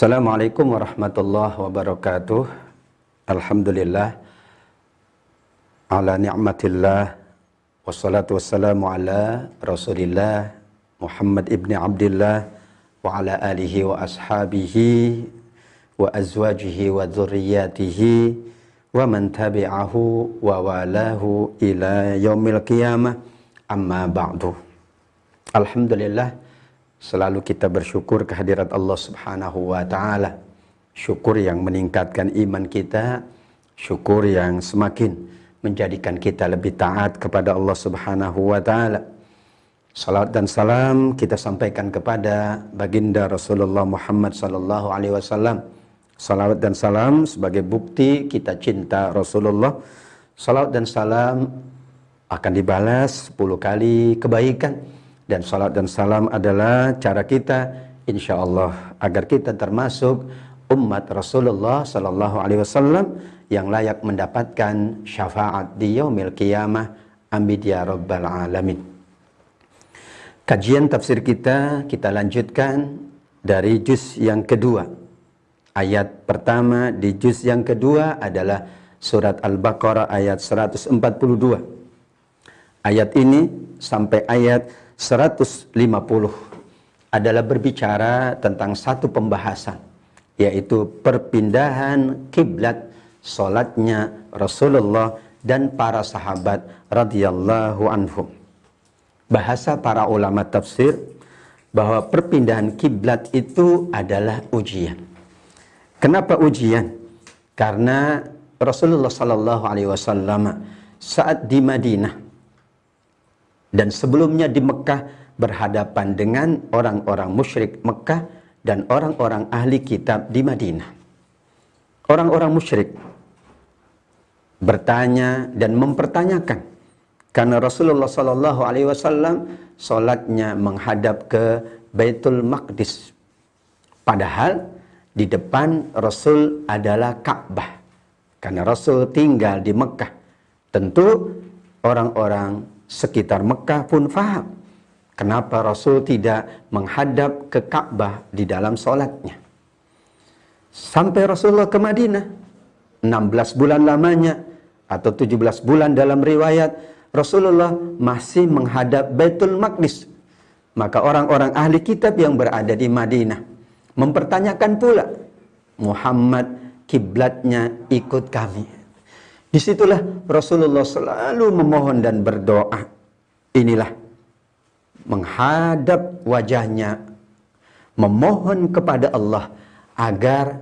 Assalamualaikum warahmatullahi wabarakatuh. Alhamdulillah ala ni'matillah wassalatu wassalamu ala Rasulillah Muhammad ibni Abdillah wa ala alihi wa ashabihi wa azwajihi wa dzurriyyatihi wa man tabi'ahu wa walahu ila yaumil qiyamah, amma ba'du. Alhamdulillah, selalu kita bersyukur kehadirat Allah Subhanahu wa ta'ala. Syukur yang meningkatkan iman kita, syukur yang semakin menjadikan kita lebih taat kepada Allah Subhanahu wa ta'ala. Salat dan salam kita sampaikan kepada baginda Rasulullah Muhammad sallallahu alaihi wasallam. Salawat dan salam sebagai bukti kita cinta Rasulullah. Salawat dan salam akan dibalas 10 kali kebaikan. Dan salat dan salam adalah cara kita, insya Allah, agar kita termasuk umat Rasulullah Sallallahu Alaihi Wasallam yang layak mendapatkan syafaat di yaumil qiyamah. Amin ya rabbal alamin. Kajian tafsir kita lanjutkan dari juz yang kedua. Ayat pertama di juz yang kedua adalah surat Al-Baqarah ayat 142. Ayat ini sampai ayat 150 adalah berbicara tentang satu pembahasan, yaitu perpindahan kiblat salatnya Rasulullah dan para sahabat radhiyallahu anhum. Bahasa para ulama tafsir bahwa perpindahan kiblat itu adalah ujian. Kenapa ujian? Karena Rasulullah sallallahu alaihi wasallam saat di Madinah dan sebelumnya di Mekah berhadapan dengan orang-orang musyrik Mekah dan orang-orang ahli kitab di Madinah. Orang-orang musyrik bertanya dan mempertanyakan karena Rasulullah sallallahu alaihi wasallam salatnya menghadap ke Baitul Maqdis. Padahal di depan Rasul adalah Ka'bah. Karena Rasul tinggal di Mekah. Tentu orang-orang sekitar Mekah pun faham kenapa Rasul tidak menghadap ke Ka'bah di dalam sholatnya. Sampai Rasulullah ke Madinah, 16 bulan lamanya atau 17 bulan dalam riwayat, Rasulullah masih menghadap Baitul Maqdis. Maka orang-orang ahli kitab yang berada di Madinah mempertanyakan pula, Muhammad kiblatnya ikut kami. Disitulah Rasulullah selalu memohon dan berdoa. Inilah menghadap wajahnya, memohon kepada Allah agar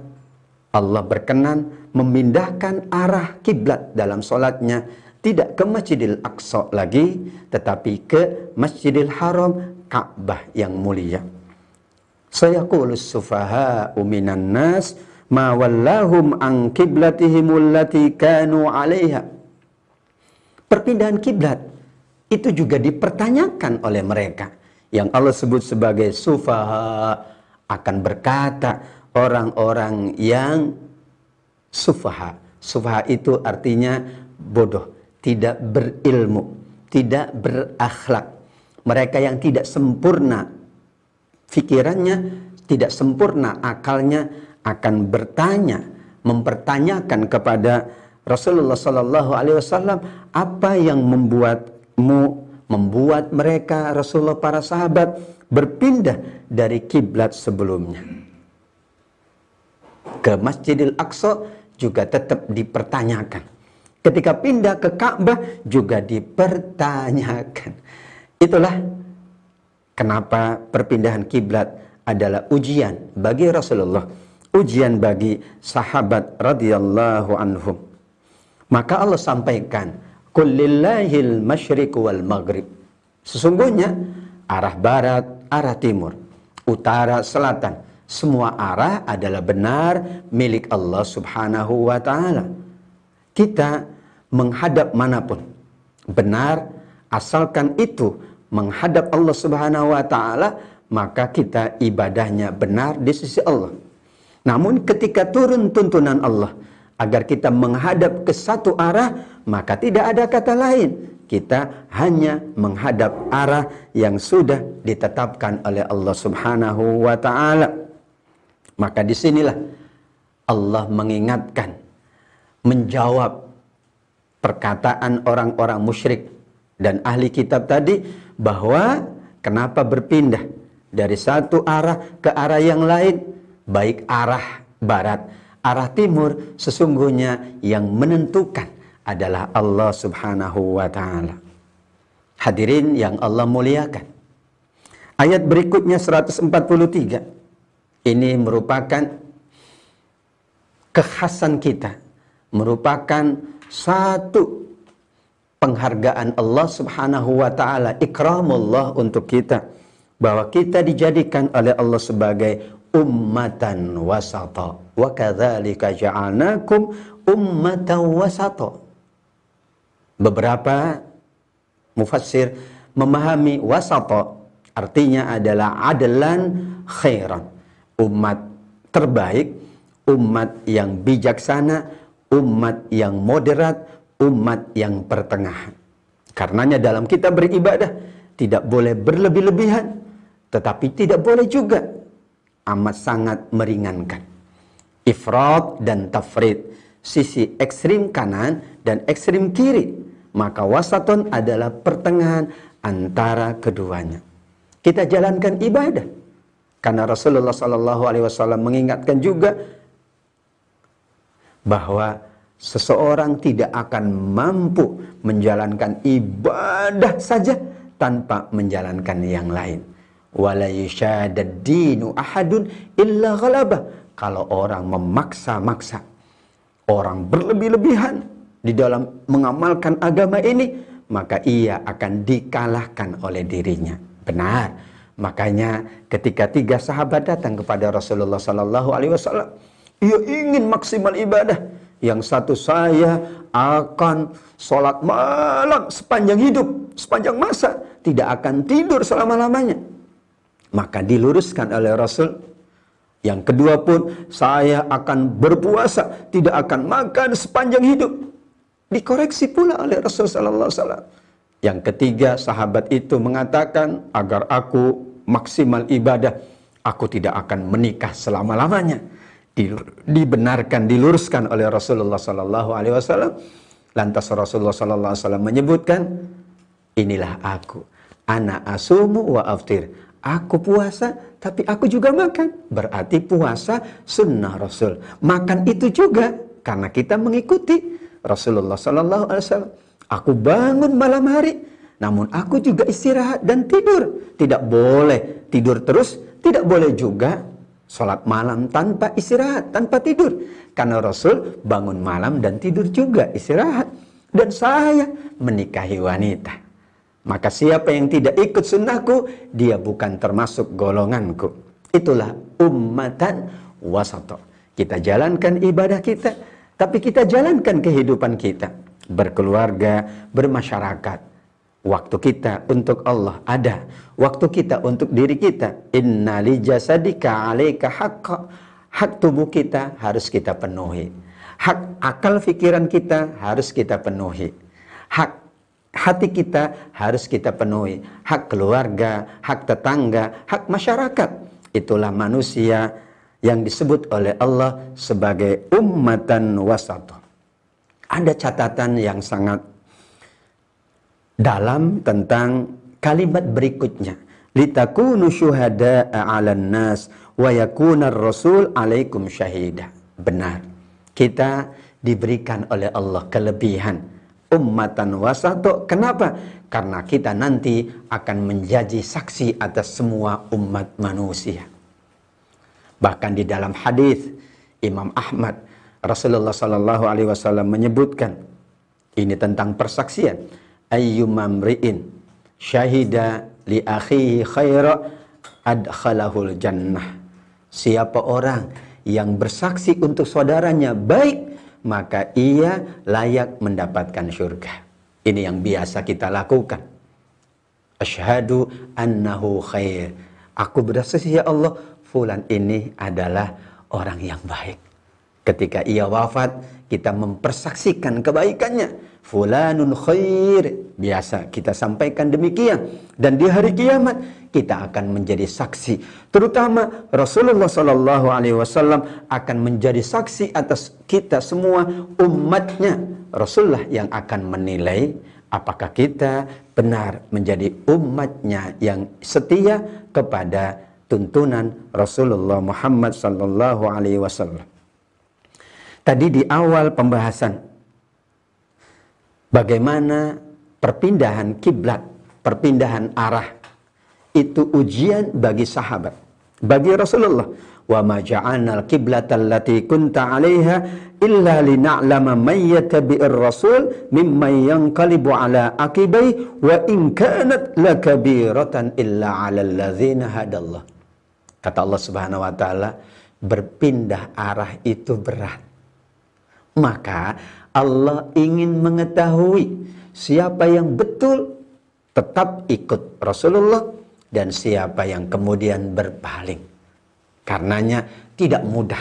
Allah berkenan memindahkan arah kiblat dalam solatnya, tidak ke Masjidil Aqsa lagi, tetapi ke Masjidil Haram, Ka'bah yang mulia. Sayaqulus sufaha'u minan nas ma wallahum an qiblatihimul lati kanu 'alaiha. Perpindahan kiblat itu juga dipertanyakan oleh mereka yang Allah sebut sebagai sufaha. Akan berkata orang-orang yang sufaha. Sufaha itu artinya bodoh, tidak berilmu, tidak berakhlak. Mereka yang tidak sempurna fikirannya, tidak sempurna akalnya, akan bertanya, mempertanyakan kepada Rasulullah sallallahu alaihi wasallam, apa yang membuat mereka, Rasulullah, para sahabat berpindah dari kiblat sebelumnya ke Masjidil Aqsa juga tetap dipertanyakan. Ketika pindah ke Ka'bah juga dipertanyakan. Itulah kenapa perpindahan kiblat adalah ujian bagi Rasulullah, ujian bagi sahabat radhiyallahu anhum. Maka Allah sampaikan, qul lillahil masyriq wal maghrib. Sesungguhnya arah barat, arah timur, utara, selatan, semua arah adalah benar milik Allah Subhanahu wa ta'ala. Kita menghadap manapun benar, asalkan itu menghadap Allah Subhanahu wa ta'ala, maka kita ibadahnya benar di sisi Allah. Namun ketika turun tuntunan Allah agar kita menghadap ke satu arah, maka tidak ada kata lain. Kita hanya menghadap arah yang sudah ditetapkan oleh Allah Subhanahu wa ta'ala. Maka disinilah Allah mengingatkan, menjawab perkataan orang-orang musyrik dan ahli kitab tadi, bahwa kenapa berpindah dari satu arah ke arah yang lain, baik arah barat, arah timur, sesungguhnya yang menentukan adalah Allah Subhanahu wa ta'ala. Hadirin yang Allah muliakan, ayat berikutnya 143, ini merupakan kekhasan kita, merupakan satu penghargaan Allah Subhanahu wa ta'ala, ikramullah untuk kita, bahwa kita dijadikan oleh Allah sebagai ummatan wasata, wa kadzalika ja'alnakum ummatan wasata. Beberapa mufassir memahami wasata artinya adalah adlan khairan, umat terbaik, umat yang bijaksana, umat yang moderat, umat yang pertengahan. Karenanya dalam kita beribadah tidak boleh berlebih-lebihan, tetapi tidak boleh juga amat sangat meringankan. Ifrat dan tafrid, sisi ekstrim kanan dan ekstrim kiri. Maka wasaton adalah pertengahan antara keduanya. Kita jalankan ibadah karena Rasulullah SAW mengingatkan juga bahwa seseorang tidak akan mampu menjalankan ibadah saja tanpa menjalankan yang lain. Wala yushadad dinu ahadun illa ghalabah. Kalau orang memaksa-maksa, orang berlebih-lebihan di dalam mengamalkan agama ini, maka ia akan dikalahkan oleh dirinya. Benar. Makanya ketika 3 sahabat datang kepada Rasulullah SAW, ia ingin maksimal ibadah. Yang satu, saya akan sholat malam sepanjang hidup, sepanjang masa, tidak akan tidur selama-lamanya. Maka diluruskan oleh Rasul. Yang kedua pun, saya akan berpuasa, tidak akan makan sepanjang hidup. Dikoreksi pula oleh Rasul sallallahu alaihi wasallam. Yang ketiga, sahabat itu mengatakan, agar aku maksimal ibadah, aku tidak akan menikah selama-lamanya. Dibenarkan, diluruskan oleh Rasulullah sallallahu alaihi wasallam. Lantas Rasulullah sallallahu alaihi wasallam menyebutkan, inilah aku, ana asumu wa aftir. Aku puasa, tapi aku juga makan. Berarti puasa sunnah Rasul. Makan itu juga karena kita mengikuti Rasulullah sallallahu alaihi wasallam. Aku bangun malam hari, namun aku juga istirahat dan tidur. Tidak boleh tidur terus, tidak boleh juga sholat malam tanpa istirahat, tanpa tidur. Karena Rasul bangun malam dan tidur juga, istirahat. Dan saya menikahi wanita. Maka siapa yang tidak ikut sunnahku, dia bukan termasuk golonganku. Itulah ummatan wasata. Kita jalankan ibadah kita, tapi kita jalankan kehidupan kita. Berkeluarga, bermasyarakat. Waktu kita untuk Allah ada. Waktu kita untuk diri kita. Inna li jasadika alaika haqqa. Hak tubuh kita harus kita penuhi. Hak akal pikiran kita harus kita penuhi. Hak hati kita harus kita penuhi. Hak keluarga, hak tetangga, hak masyarakat. Itulah manusia yang disebut oleh Allah sebagai ummatan wasata. Ada catatan yang sangat dalam tentang kalimat berikutnya. Litakunu syuhada'a 'alan nas wa yakuna ar-rasul 'alaikum syahida. Benar. Kita diberikan oleh Allah kelebihan ummatan wasata. Kenapa? Karena kita nanti akan menjadi saksi atas semua umat manusia. Bahkan di dalam hadis Imam Ahmad, Rasulullah sallallahu alaihi wasallam menyebutkan ini tentang persaksian. Ayyumamri'in syahida li akhihi khaira adkhalahul jannah. Siapa orang yang bersaksi untuk saudaranya baik, maka ia layak mendapatkan surga. Ini yang biasa kita lakukan. Asyhadu annahu khair. Aku bersaksi, ya Allah, fulan ini adalah orang yang baik. Ketika ia wafat, kita mempersaksikan kebaikannya. Fulanun khair. Biasa kita sampaikan demikian. Dan di hari kiamat, kita akan menjadi saksi. Terutama Rasulullah Sallallahu Alaihi Wasallam akan menjadi saksi atas kita semua umatnya. Rasulullah yang akan menilai apakah kita benar menjadi umatnya yang setia kepada tuntunan Rasulullah Muhammad Sallallahu Alaihi Wasallam. Tadi di awal pembahasan bagaimana perpindahan kiblat, perpindahan arah itu ujian bagi sahabat, bagi Rasulullah. Wa ma ja'alnal qiblata allati kunta 'alaiha illa lina'lama may yattabi'ir rasul mimman yanqalibu 'ala aqibai wa in kanat lakabiratan illa 'alal ladzina hadallah. Kata Allah Subhanahu wa taala, berpindah arah itu berat. Maka Allah ingin mengetahui siapa yang betul tetap ikut Rasulullah dan siapa yang kemudian berpaling. Karenanya tidak mudah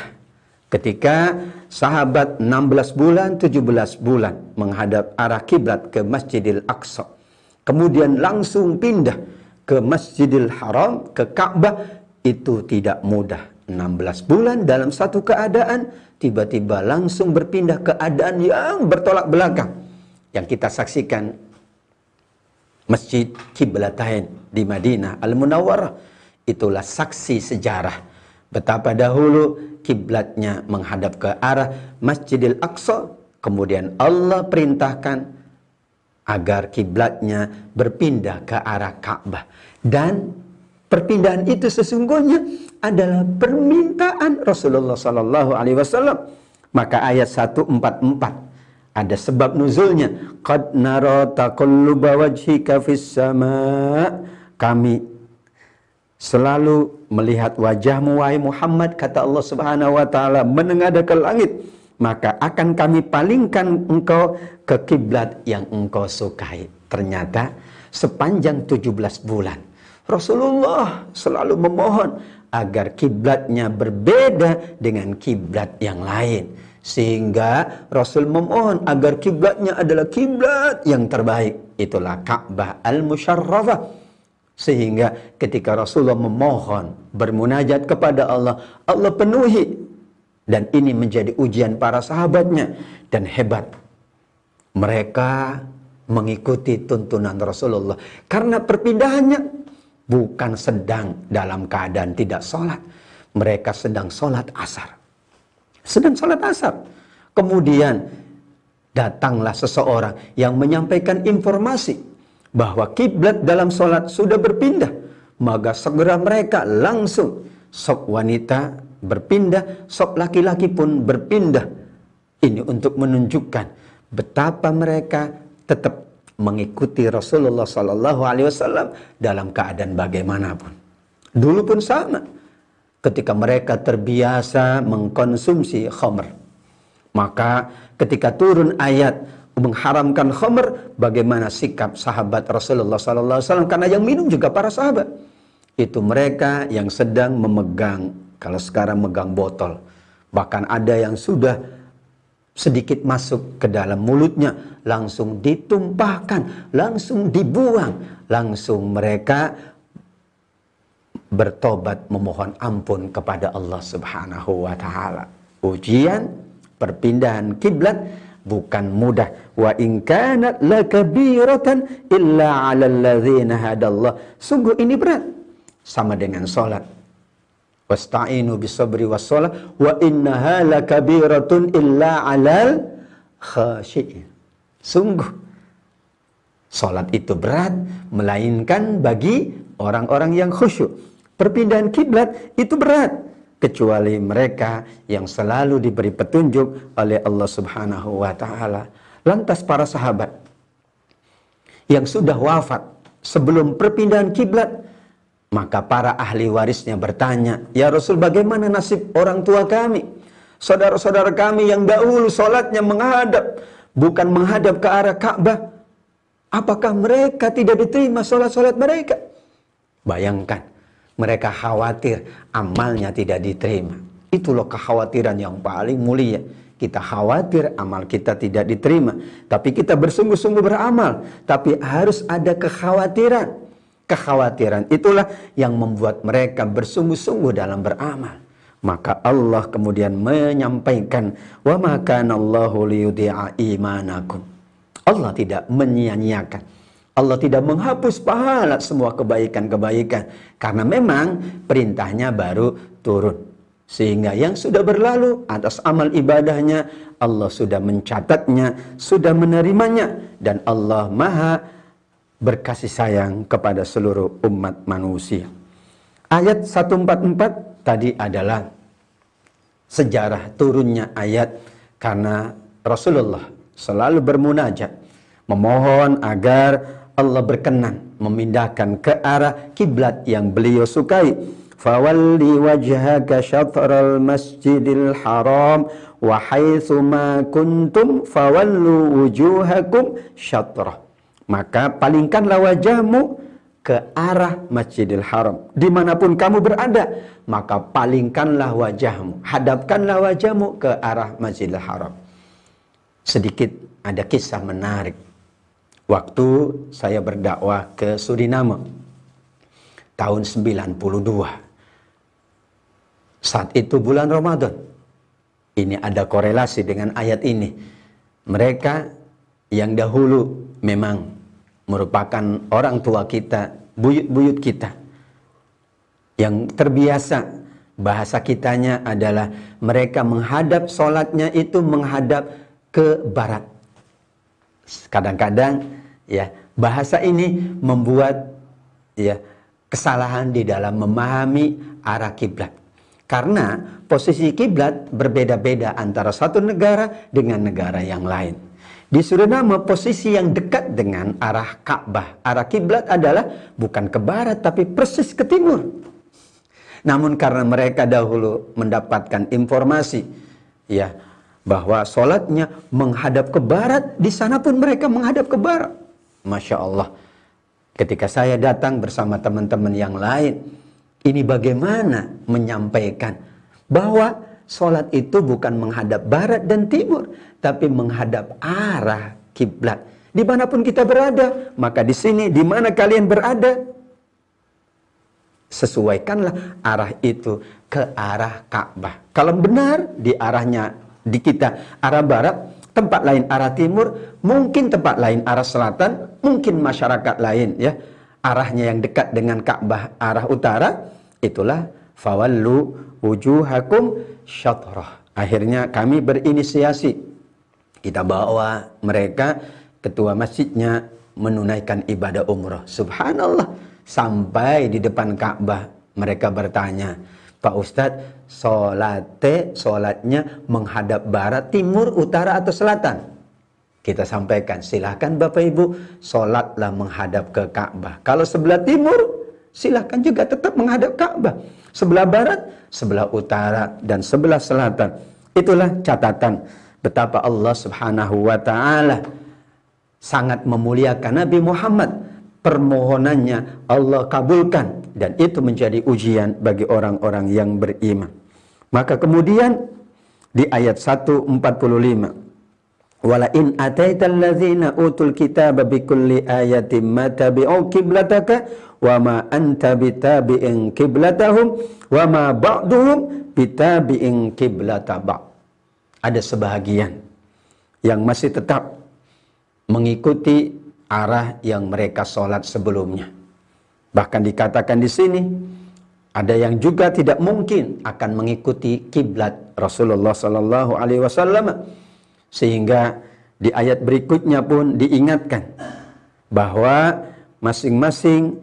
ketika sahabat 16 bulan, 17 bulan menghadap arah kiblat ke Masjidil Aqsa. Kemudian langsung pindah ke Masjidil Haram, ke Ka'bah. Itu tidak mudah. 16 bulan dalam satu keadaan, tiba-tiba langsung berpindah keadaan yang bertolak belakang. Yang kita saksikan Masjid Qiblatain di Madinah Al-Munawwarah. Itulah saksi sejarah betapa dahulu kiblatnya menghadap ke arah Masjidil Aqsa, kemudian Allah perintahkan agar kiblatnya berpindah ke arah Ka'bah. Dan perpindahan itu sesungguhnya adalah permintaan Rasulullah Sallallahu Alaihi Wasallam. Maka ayat 144 ada sebab nuzulnya. Qad nara taqalluba wajhika fis sama. Kami selalu melihat wajahmu wahai Muhammad, kata Allah Subhanahu wa taala, menengadah ke langit, maka akan kami palingkan engkau ke kiblat yang engkau sukai. Ternyata sepanjang 17 bulan Rasulullah selalu memohon agar kiblatnya berbeda dengan kiblat yang lain, sehingga Rasul memohon agar kiblatnya adalah kiblat yang terbaik, itulah Ka'bah Al-Musyarrafah. Sehingga ketika Rasulullah memohon, bermunajat kepada Allah, Allah penuhi. Dan ini menjadi ujian para sahabatnya. Dan hebat, mereka mengikuti tuntunan Rasulullah. Karena perpindahannya bukan sedang dalam keadaan tidak sholat. Mereka sedang sholat asar. Sedang sholat asar. Kemudian datanglah seseorang yang menyampaikan informasi bahwa kiblat dalam sholat sudah berpindah. Maka segera mereka langsung, sok wanita berpindah, sok laki-laki pun berpindah. Ini untuk menunjukkan betapa mereka tetap mengikuti Rasulullah Sallallahu Alaihi Wasallam dalam keadaan bagaimanapun. Dulu pun sama, ketika mereka terbiasa mengkonsumsi khamr, maka ketika turun ayat mengharamkan khamr, bagaimana sikap sahabat Rasulullah SAW? Karena yang minum juga para sahabat. Itu mereka yang sedang memegang, kalau sekarang megang botol. Bahkan ada yang sudah sedikit masuk ke dalam mulutnya, langsung ditumpahkan, langsung dibuang. Langsung mereka bertobat memohon ampun kepada Allah Subhanahu wa taala. Ujian perpindahan kiblat bukan mudah. Wa in kanat lakabiratan illa 'alal ladzina hadallah. Sungguh ini berat. Sama dengan salat. Wasta'inu bisabri wassalah wa innaha lakabiratun illa 'alal khashi'in. Sungguh salat itu berat melainkan bagi orang-orang yang khusyuk. Perpindahan kiblat itu berat kecuali mereka yang selalu diberi petunjuk oleh Allah Subhanahu wa taala. Lantas para sahabat yang sudah wafat sebelum perpindahan kiblat, maka para ahli warisnya bertanya, "Ya Rasul, bagaimana nasib orang tua kami? Saudara-saudara kami yang dahulu salatnya menghadap, bukan menghadap ke arah Ka'bah. Apakah mereka tidak diterima salat-salat mereka?" Bayangkan, mereka khawatir amalnya tidak diterima. Itulah kekhawatiran yang paling mulia. Kita khawatir amal kita tidak diterima, tapi kita bersungguh-sungguh beramal. Tapi harus ada kekhawatiran. Kekhawatiran itulah yang membuat mereka bersungguh-sungguh dalam beramal. Maka Allah kemudian menyampaikan, wa ma kana Allahu liyudhi'a imanakum. Allah tidak menyia-nyiakan, Allah tidak menghapus pahala semua kebaikan-kebaikan, karena memang perintahnya baru turun. Sehingga yang sudah berlalu atas amal ibadahnya, Allah sudah mencatatnya, sudah menerimanya, dan Allah Maha berkasih sayang kepada seluruh umat manusia. Ayat 144 tadi adalah sejarah turunnya ayat, karena Rasulullah selalu bermunajat, memohon agar Allah berkenan memindahkan ke arah kiblat yang beliau sukai. Fawalli wajhaka syatral masjidil haram wa haitsu ma kuntum fawallu wujuhakum syatrah. Maka palingkanlah wajahmu ke arah Masjidil Haram. Dimanapun kamu berada, maka palingkanlah wajahmu, hadapkanlah wajahmu ke arah Masjidil Haram. Sedikit ada kisah menarik. Waktu saya berdakwah ke Suriname, tahun 92. Saat itu bulan Ramadan. Ini ada korelasi dengan ayat ini. Mereka yang dahulu memang merupakan orang tua kita, buyut-buyut kita, yang terbiasa bahasa kitanya adalah mereka menghadap sholatnya itu menghadap ke barat. Kadang-kadang ya bahasa ini membuat ya kesalahan di dalam memahami arah kiblat, karena posisi kiblat berbeda-beda antara satu negara dengan negara yang lain. Di Suriname posisi yang dekat dengan arah Ka'bah, arah kiblat adalah bukan ke barat tapi persis ke timur. Namun karena mereka dahulu mendapatkan informasi ya bahwa sholatnya menghadap ke barat, di sana pun mereka menghadap ke barat. Masya Allah. Ketika saya datang bersama teman-teman yang lain, ini bagaimana menyampaikan bahwa sholat itu bukan menghadap barat dan timur, tapi menghadap arah kiblat. Dimanapun kita berada, maka di sini, di mana kalian berada, sesuaikanlah arah itu ke arah Ka'bah. Kalau benar di arahnya di kita arah barat, tempat lain arah timur, mungkin tempat lain arah selatan, mungkin masyarakat lain ya arahnya yang dekat dengan Ka'bah arah utara, itulah fawallu wujuhakum syatrah. Akhirnya kami berinisiasi, kita bawa mereka, ketua masjidnya menunaikan ibadah umrah. Subhanallah, sampai di depan Ka'bah mereka bertanya, Pak Ustadz, sholatnya menghadap barat, timur, utara atau selatan? Kita sampaikan, silahkan Bapak Ibu sholatlah menghadap ke Ka'bah. Kalau sebelah timur, silahkan juga tetap menghadap Ka'bah. Sebelah barat, sebelah utara, dan sebelah selatan. Itulah catatan betapa Allah Subhanahu wa Ta'ala sangat memuliakan Nabi Muhammad. Permohonannya Allah kabulkan, dan itu menjadi ujian bagi orang-orang yang beriman. Maka kemudian di ayat 145, wala in ataital ladzina utul kitaba bikulli ayatin ma tabi'u qiblataka wa ma anta bitabi'in qiblatahum wa ma ba'duhum bitabi'in qiblata ba'd. Ada sebahagian yang masih tetap mengikuti arah yang mereka sholat sebelumnya. Bahkan dikatakan di sini ada yang juga tidak mungkin akan mengikuti kiblat Rasulullah Sallallahu Alaihi Wasallam. Sehingga di ayat berikutnya pun diingatkan bahwa masing-masing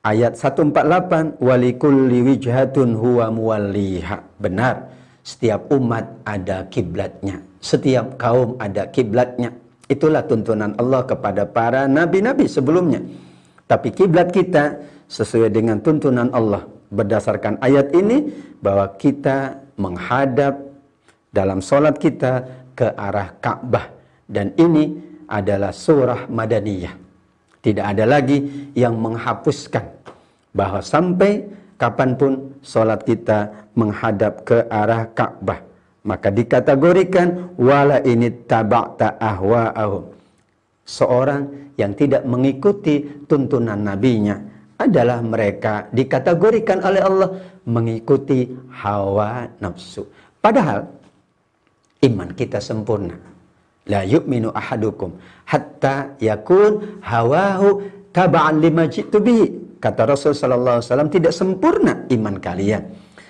ayat 148 walikulli wijhatun huwa muwalliha. Benar, setiap umat ada kiblatnya, setiap kaum ada kiblatnya. Itulah tuntunan Allah kepada para nabi-nabi sebelumnya. Tapi kiblat kita sesuai dengan tuntunan Allah berdasarkan ayat ini, bahwa kita menghadap dalam sholat kita ke arah Ka'bah. Dan ini adalah surah Madaniyah. Tidak ada lagi yang menghapuskan bahwa sampai kapanpun sholat kita menghadap ke arah Ka'bah. Maka dikategorikan wala ini taba'ta ahwa'ahum. Seorang yang tidak mengikuti tuntunan nabinya adalah mereka dikategorikan oleh Allah mengikuti hawa nafsu. Padahal iman kita sempurna. La yu'minu ahadukum hatta yakun hawahu taba'an lima jitu bihi. Kata Rasul sallallahu alaihi wasallam, tidak sempurna iman kalian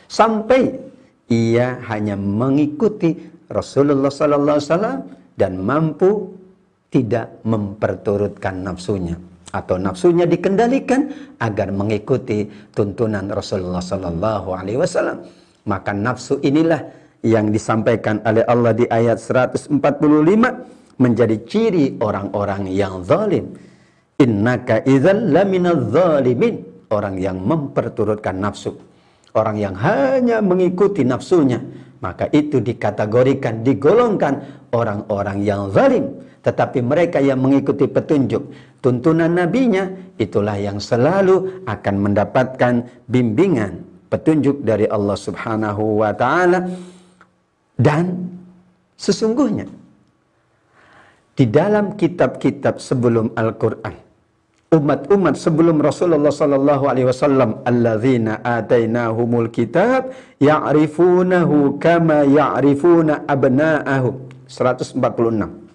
sampai ia hanya mengikuti Rasulullah sallallahu alaihi wasallam dan mampu tidak memperturutkan nafsunya, atau nafsunya dikendalikan agar mengikuti tuntunan Rasulullah sallallahu alaihi wasallam. Maka nafsu inilah yang disampaikan oleh Allah di ayat 145 menjadi ciri orang-orang yang zalim. Innaka idzal laminadz zalimin, orang yang memperturutkan nafsu, orang yang hanya mengikuti nafsunya, maka itu dikategorikan, digolongkan orang-orang yang zalim. Tetapi mereka yang mengikuti petunjuk tuntunan nabinya, itulah yang selalu akan mendapatkan bimbingan, petunjuk dari Allah Subhanahu wa taala. Dan sesungguhnya di dalam kitab-kitab sebelum Al-Qur'an, umat-umat sebelum Rasulullah sallallahu alaihi wasallam, alladzina atainahumul kitab ya'rifunahu kama ya'rifuna abna'ahum, 146.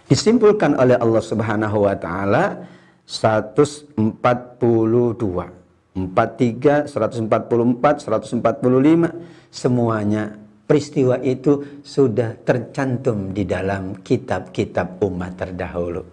Disimpulkan oleh Allah Subhanahu wa taala 142, 43, 144, 145, semuanya peristiwa itu sudah tercantum di dalam kitab-kitab umat terdahulu.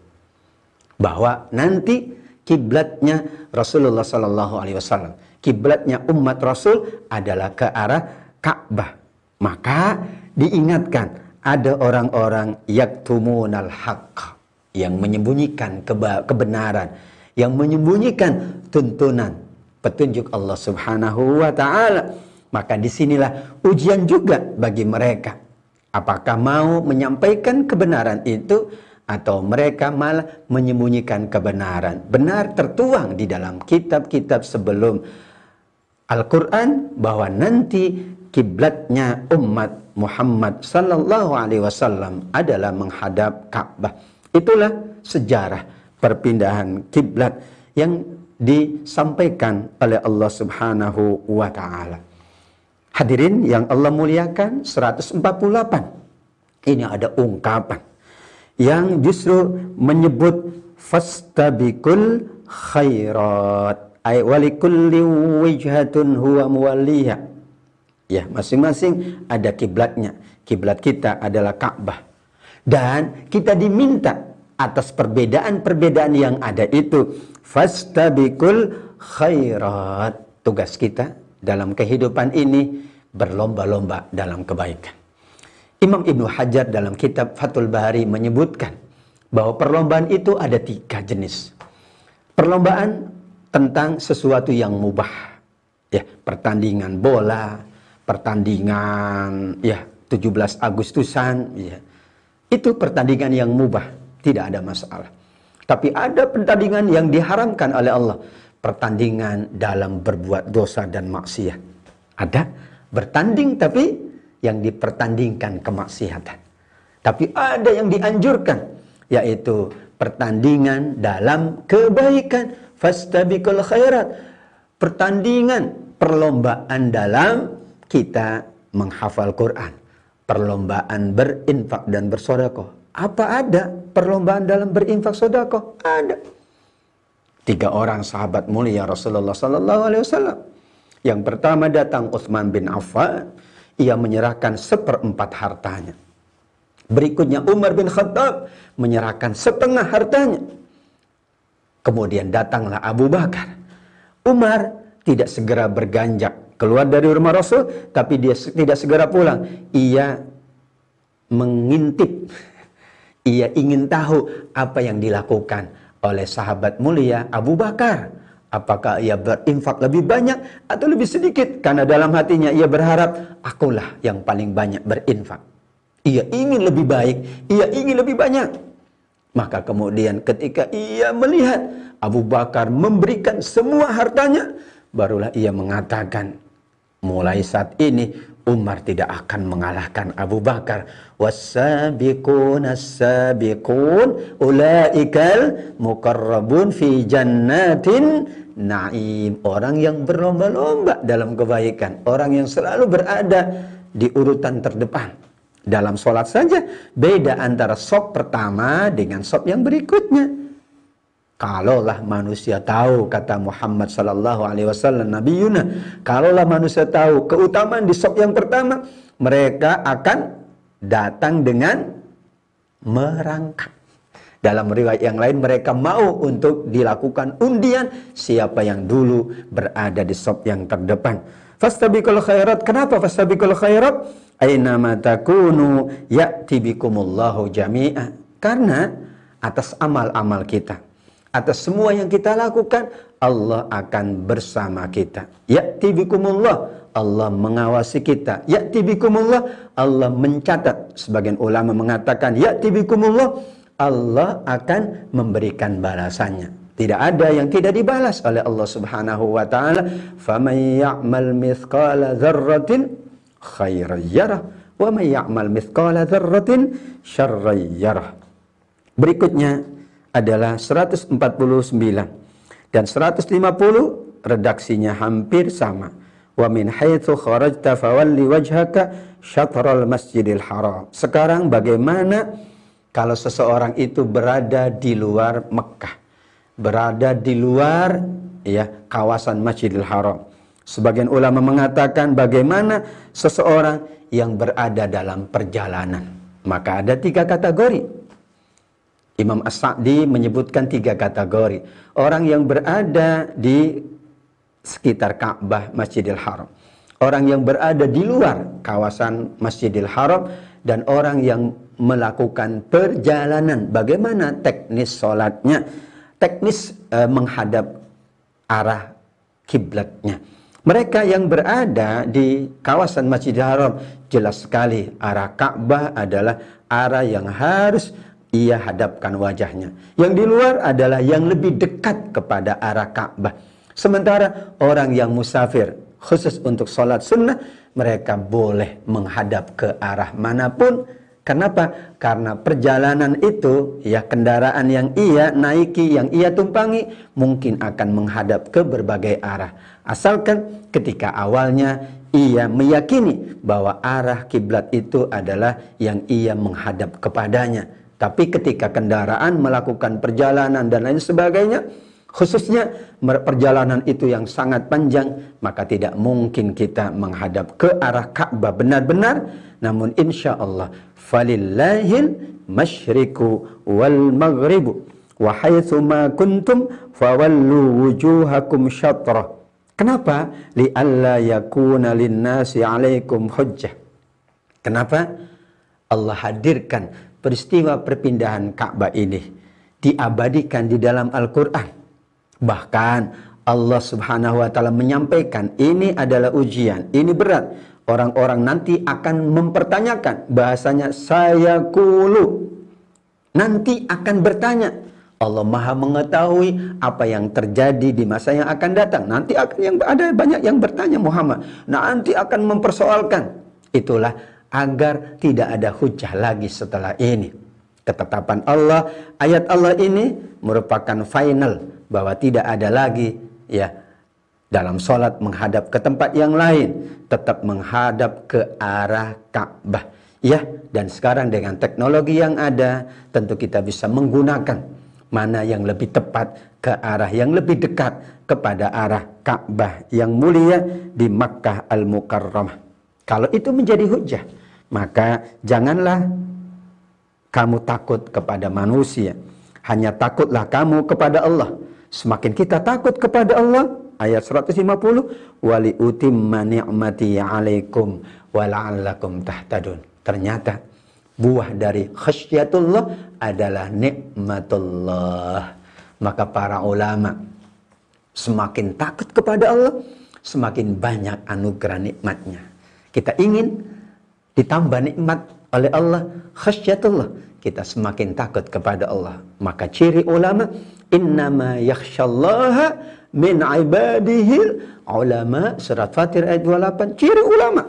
Bahwa nanti kiblatnya Rasulullah sallallahu alaihi wasallam, kiblatnya umat Rasul adalah ke arah Ka'bah. Maka diingatkan, ada orang-orang yaktumunal haqq, yang menyembunyikan kebenaran, yang menyembunyikan tuntunan petunjuk Allah Subhanahu wa taala. Maka disinilah ujian juga bagi mereka. Apakah mau menyampaikan kebenaran itu atau mereka malah menyembunyikan kebenaran. Benar tertuang di dalam kitab-kitab sebelum Al-Quran bahwa nanti kiblatnya umat Muhammad sallallahu alaihi wasallam adalah menghadap Ka'bah. Itulah sejarah perpindahan kiblat yang disampaikan oleh Allah Subhanahu wa taala. Hadirin yang Allah muliakan, 148. Ini ada ungkapan yang justru menyebut fastabiqul khairat ay walikulli wijhatun huwa muwalliha. Ya, masing-masing ada kiblatnya. Kiblat kita adalah Ka'bah. Dan kita diminta atas perbedaan-perbedaan yang ada itu, fastabiqul khairat. Tugas kita dalam kehidupan ini berlomba-lomba dalam kebaikan. Imam Ibnu Hajar dalam kitab Fathul Bari menyebutkan bahwa perlombaan itu ada 3 jenis. Perlombaan tentang sesuatu yang mubah. Ya, pertandingan bola, pertandingan 17 Agustusan, ya. Itu pertandingan yang mubah, tidak ada masalah. Tapi ada pertandingan yang diharamkan oleh Allah, pertandingan dalam berbuat dosa dan maksiat. Ada bertanding tapi yang dipertandingkan kemaksiatan. Tapi ada yang dianjurkan, yaitu pertandingan dalam kebaikan, fastabiqul khairat. Pertandingan, perlombaan dalam kita menghafal Quran, perlombaan berinfak dan bersedekah. Apa ada perlombaan dalam berinfak sedekah? Ada. 3 orang sahabat mulia Rasulullah sallallahu alaihi wasallam. Yang pertama datang Utsman bin Affan, ia menyerahkan 1/4 hartanya. Berikutnya Umar bin Khattab menyerahkan 1/2 hartanya. Kemudian datanglah Abu Bakar. Umar tidak segera berganjak keluar dari rumah Rasul, tapi dia tidak segera pulang. Ia mengintip, ia ingin tahu apa yang dilakukan oleh sahabat mulia Abu Bakar. Apakah ia berinfak lebih banyak atau lebih sedikit? Karena dalam hatinya ia berharap, akulah yang paling banyak berinfak. Ia ingin lebih baik, ia ingin lebih banyak. Maka kemudian ketika ia melihat Abu Bakar memberikan semua hartanya, barulah ia mengatakan, mulai saat ini Umar tidak akan mengalahkan Abu Bakar. Was-sabiqun as-sabiqun ulaikal muqarrabun fi jannatin na'im. Orang yang berlomba-lomba dalam kebaikan, orang yang selalu berada di urutan terdepan. Dalam sholat saja beda antara shaf pertama dengan shaf yang berikutnya. Kalaulah manusia tahu, kata Muhammad sallallahu alaihi wasallam, Nabi Yuna, kalaulah manusia tahu keutamaan di shaf yang pertama, mereka akan datang dengan merangkak. Dalam riwayat yang lain, mereka mau untuk dilakukan undian siapa yang dulu berada di shaf yang terdepan. Fastabiqul khairat. Kenapa fastabiqul khairat? Aina ma takunu ya'ti bikumullahu jami'a. Karena atas amal-amal kita, atas semua yang kita lakukan, Allah akan bersama kita. Ya'ti bikumullah, Allah mengawasi kita. Ya'ti bikumullah, Allah mencatat. Sebagian ulama mengatakan ya'ti bikumullah, Allah akan memberikan balasannya. Tidak ada yang tidak dibalas oleh Allah Subhanahu wa taala. Faman ya'mal mithqala dzarratin khairan yarah wa man ya'mal mithqala dzarratin syarran yarah. Berikutnya adalah 149 dan 150 redaksinya hampir sama. Wa min haitsu kharajta fawalli wajhaka syatral masjidil haram. Sekarang bagaimana kalau seseorang itu berada di luar Mekah, berada di luar kawasan Masjidil Haram? Sebagian ulama mengatakan bagaimana seseorang yang berada dalam perjalanan. Maka ada 3 kategori. Imam As-Sa'di menyebutkan 3 kategori. Orang yang berada di sekitar Ka'bah Masjidil Haram, orang yang berada di luar kawasan Masjidil Haram, dan orang yang melakukan perjalanan. Bagaimana teknis sholatnya, teknis menghadap arah kiblatnya. Mereka yang berada di kawasan Masjidil Haram, jelas sekali arah Ka'bah adalah arah yang harus ia hadapkan wajahnya. Yang di luar adalah yang lebih dekat kepada arah Ka'bah. Sementara orang yang musafir, khusus untuk sholat sunnah, mereka boleh menghadap ke arah manapun. Kenapa? Karena perjalanan itu, kendaraan yang ia naiki, yang ia tumpangi, mungkin akan menghadap ke berbagai arah. Asalkan ketika awalnya ia meyakini bahwa arah kiblat itu adalah yang ia menghadap kepadanya. Tapi ketika kendaraan melakukan perjalanan dan lain sebagainya, khususnya perjalanan itu yang sangat panjang, maka tidak mungkin kita menghadap ke arah Ka'bah benar-benar. Namun insya Allah, falillahil masyriku wal maghribu wa haitsu ma kuntum fawallu wujuhakum syatrah. Kenapa? Li'alla yakuna linnasi 'alaikum hujjah. Kenapa Allah hadirkan peristiwa perpindahan Ka'bah ini, diabadikan di dalam Al-Quran? Bahkan Allah Subhanahu wa taala menyampaikan ini adalah ujian, ini berat. Orang-orang nanti akan mempertanyakan, bahasanya saya kulu, nanti akan bertanya. Allah Maha mengetahui apa yang terjadi di masa yang akan datang. Nanti akan ada banyak yang bertanya Muhammad. Nanti akan mempersoalkan. Itulah agar tidak ada hujah lagi setelah ini. Ketetapan Allah, ayat Allah ini merupakan final bahwa tidak ada lagi dalam sholat menghadap ke tempat yang lain, tetap menghadap ke arah Ka'bah. Dan sekarang dengan teknologi yang ada, tentu kita bisa menggunakan mana yang lebih tepat ke arah yang lebih dekat kepada arah Ka'bah yang mulia di Makkah Al-Mukarramah. Kalau itu menjadi hujah, maka janganlah kamu takut kepada manusia, hanya takutlah kamu kepada Allah. Semakin kita takut kepada Allah, ayat 150, wali utimma ni'mati 'alaikum wa la'allakum tahtadun. Ternyata buah dari khasyatullah adalah nikmatullah. Maka para ulama semakin takut kepada Allah, semakin banyak anugerah nikmatnya. Kita ingin ditambah nikmat oleh Allah, khasyatullah, kita semakin takut kepada Allah. Maka ciri ulama, innama yakhsyallaha min ibadihil ulama, surat Fatir ayat 28. Ciri ulama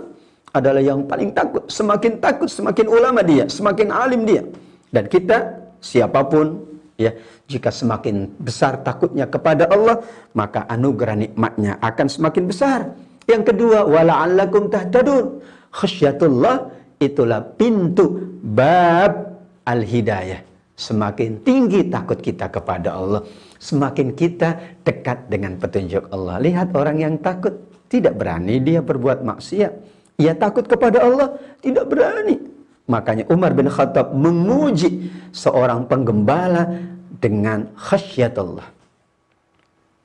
adalah yang paling takut. Semakin takut, semakin ulama dia, semakin alim dia. Dan kita, siapapun, ya, jika semakin besar takutnya kepada Allah, maka anugerah nikmatnya akan semakin besar. Yang kedua, wala'allakum tahtadun. Khasyatullah itulah pintu bab al-hidayah. Semakin tinggi takut kita kepada Allah, semakin kita dekat dengan petunjuk Allah. Lihat orang yang takut, tidak berani dia berbuat maksiat. Ia takut kepada Allah, tidak berani. Makanya Umar bin Khattab menguji seorang penggembala dengan khasyatullah.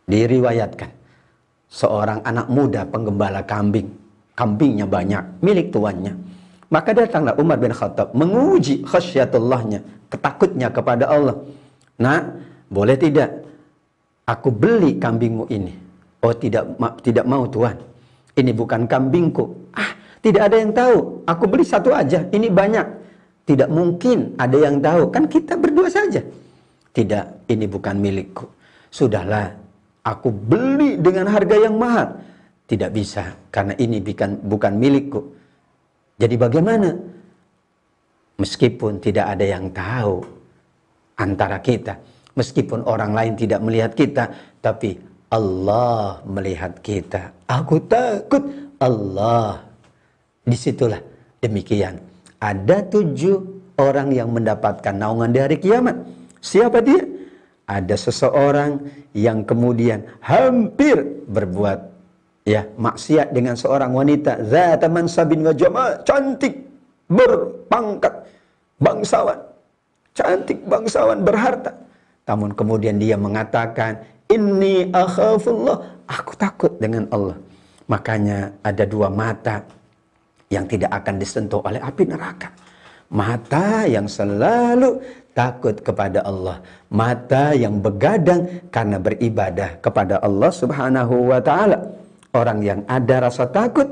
Diriwayatkan, seorang anak muda penggembala kambing. Kambingnya banyak, milik tuannya. Maka datanglah Umar bin Khattab menguji khasyatullahnya, ketakutnya kepada Allah. Nah, boleh tidak aku beli kambingmu ini? Oh, tidak mau Tuan. Ini bukan kambingku. Tidak ada yang tahu. Aku beli satu aja. Ini banyak. Tidak mungkin ada yang tahu. Kan kita berdua saja. Tidak, ini bukan milikku. Sudahlah, aku beli dengan harga yang mahal. Tidak bisa, karena ini bukan milikku. Jadi bagaimana? Meskipun tidak ada yang tahu antara kita, meskipun orang lain tidak melihat kita, tapi Allah melihat kita. Aku takut Allah. Disitulah demikian. Ada 7 orang yang mendapatkan naungan di hari kiamat. Siapa dia? Ada seseorang yang kemudian hampir berbuat maksiat dengan seorang wanita zat mansabin wa jamal, cantik, berpangkat, bangsawan, cantik, bangsawan, berharta. Namun kemudian dia mengatakan, inni akhafullah, aku takut dengan Allah. Makanya ada 2 mata yang tidak akan disentuh oleh api neraka. Mata yang selalu takut kepada Allah, mata yang begadang karena beribadah kepada Allah Subhanahu wa ta'ala. Orang yang ada rasa takut,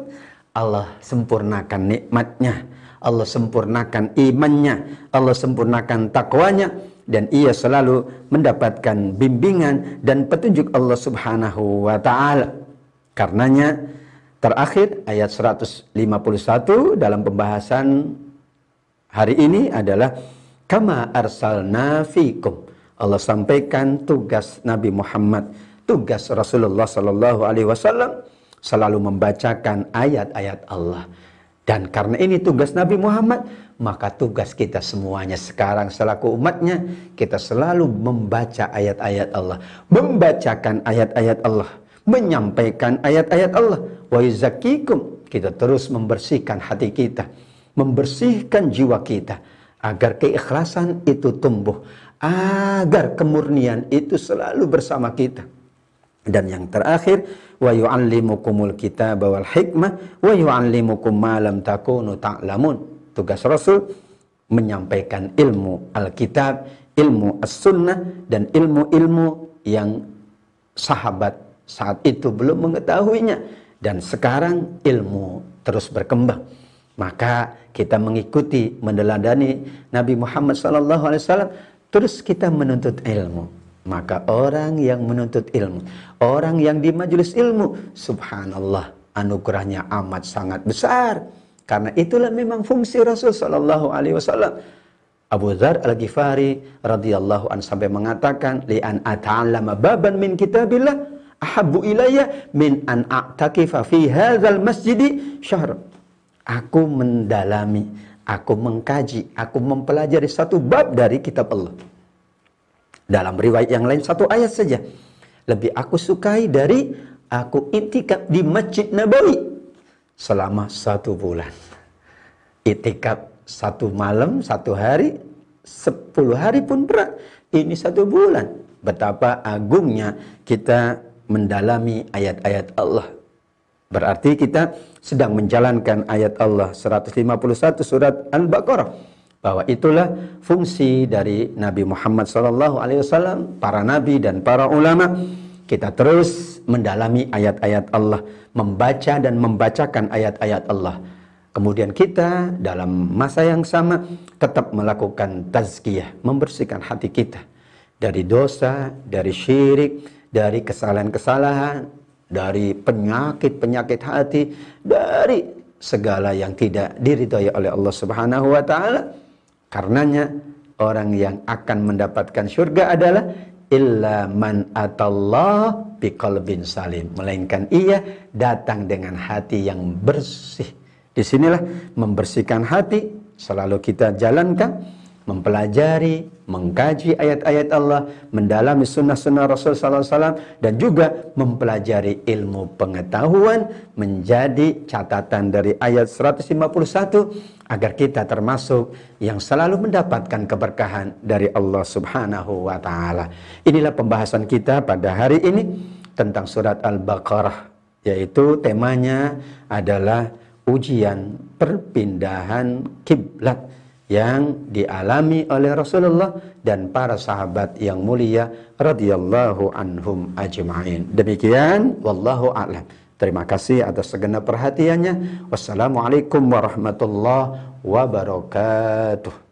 Allah sempurnakan nikmatnya, Allah sempurnakan imannya, Allah sempurnakan takwanya, dan ia selalu mendapatkan bimbingan dan petunjuk Allah Subhanahu wa ta'ala. Karenanya terakhir ayat 151 dalam pembahasan hari ini adalah kama arsalna fikum. Allah sampaikan tugas Nabi Muhammad, tugas Rasulullah sallallahu alaihi wasallam selalu membacakan ayat-ayat Allah. Dan karena ini tugas Nabi Muhammad, maka tugas kita semuanya sekarang selaku umatnya, kita selalu membaca ayat-ayat Allah, membacakan ayat-ayat Allah, menyampaikan ayat-ayat Allah. Wa yuzakkikum, kita terus membersihkan hati kita, membersihkan jiwa kita, agar keikhlasan itu tumbuh, agar kemurnian itu selalu bersama kita. Dan yang terakhir, wa yu'allimukumul kitaba wal hikmah wa yu'allimukum ma lam takunu ta'lamun. Tugas Rasul menyampaikan ilmu Alkitab, ilmu As-Sunnah, dan ilmu-ilmu yang sahabat saat itu belum mengetahuinya, dan sekarang ilmu terus berkembang. Maka kita mengikuti, meneladani Nabi Muhammad SAW, terus kita menuntut ilmu. Maka orang yang menuntut ilmu, orang yang di majelis ilmu, subhanallah, anugerahnya amat sangat besar. Karena itulah memang fungsi Rasul SAW. Abu Dzar Al-Ghifari radhiyallahu anhu sampai mengatakan, li an ata'allama baban min kitabillah ahabbu ilayya min an a'takifa fi hadzal masjidi syahr. Aku mendalami, aku mengkaji, aku mempelajari satu bab dari kitab Allah. Dalam riwayat yang lain 1 ayat saja. Lebih aku sukai dari aku iktikaf di Masjid Nabawi selama 1 bulan. Iktikaf 1 malam, 1 hari, 10 hari pun berat. Ini 1 bulan. Betapa agungnya kita mendalami ayat-ayat Allah. Berarti kita sedang menjalankan ayat Allah 151 surat Al-Baqarah. Bahwa itulah fungsi dari Nabi Muhammad SAW, para nabi dan para ulama. Kita terus mendalami ayat-ayat Allah, membaca dan membacakan ayat-ayat Allah. Kemudian kita dalam masa yang sama tetap melakukan tazkiyah, membersihkan hati kita dari dosa, dari syirik, dari kesalahan-kesalahan, dari penyakit-penyakit hati, dari segala yang tidak diridhai oleh Allah Subhanahu wa taala. Karenanya orang yang akan mendapatkan surga adalah illa man atallah biqalbin salim, melainkan ia datang dengan hati yang bersih. Disinilah membersihkan hati selalu kita jalankan, mempelajari, mengkaji ayat-ayat Allah, mendalami sunnah-sunnah Rasul SAW, dan juga mempelajari ilmu pengetahuan menjadi catatan dari ayat 151 agar kita termasuk yang selalu mendapatkan keberkahan dari Allah Subhanahu wa taala. Inilah pembahasan kita pada hari ini tentang surat Al-Baqarah, yaitu temanya adalah ujian perpindahan kiblat yang dialami oleh Rasulullah dan para sahabat yang mulia radhiyallahu anhum ajma'in. Demikian, wallahu a'lam. Terima kasih atas segenap perhatiannya. Wassalamualaikum warahmatullahi wabarakatuh.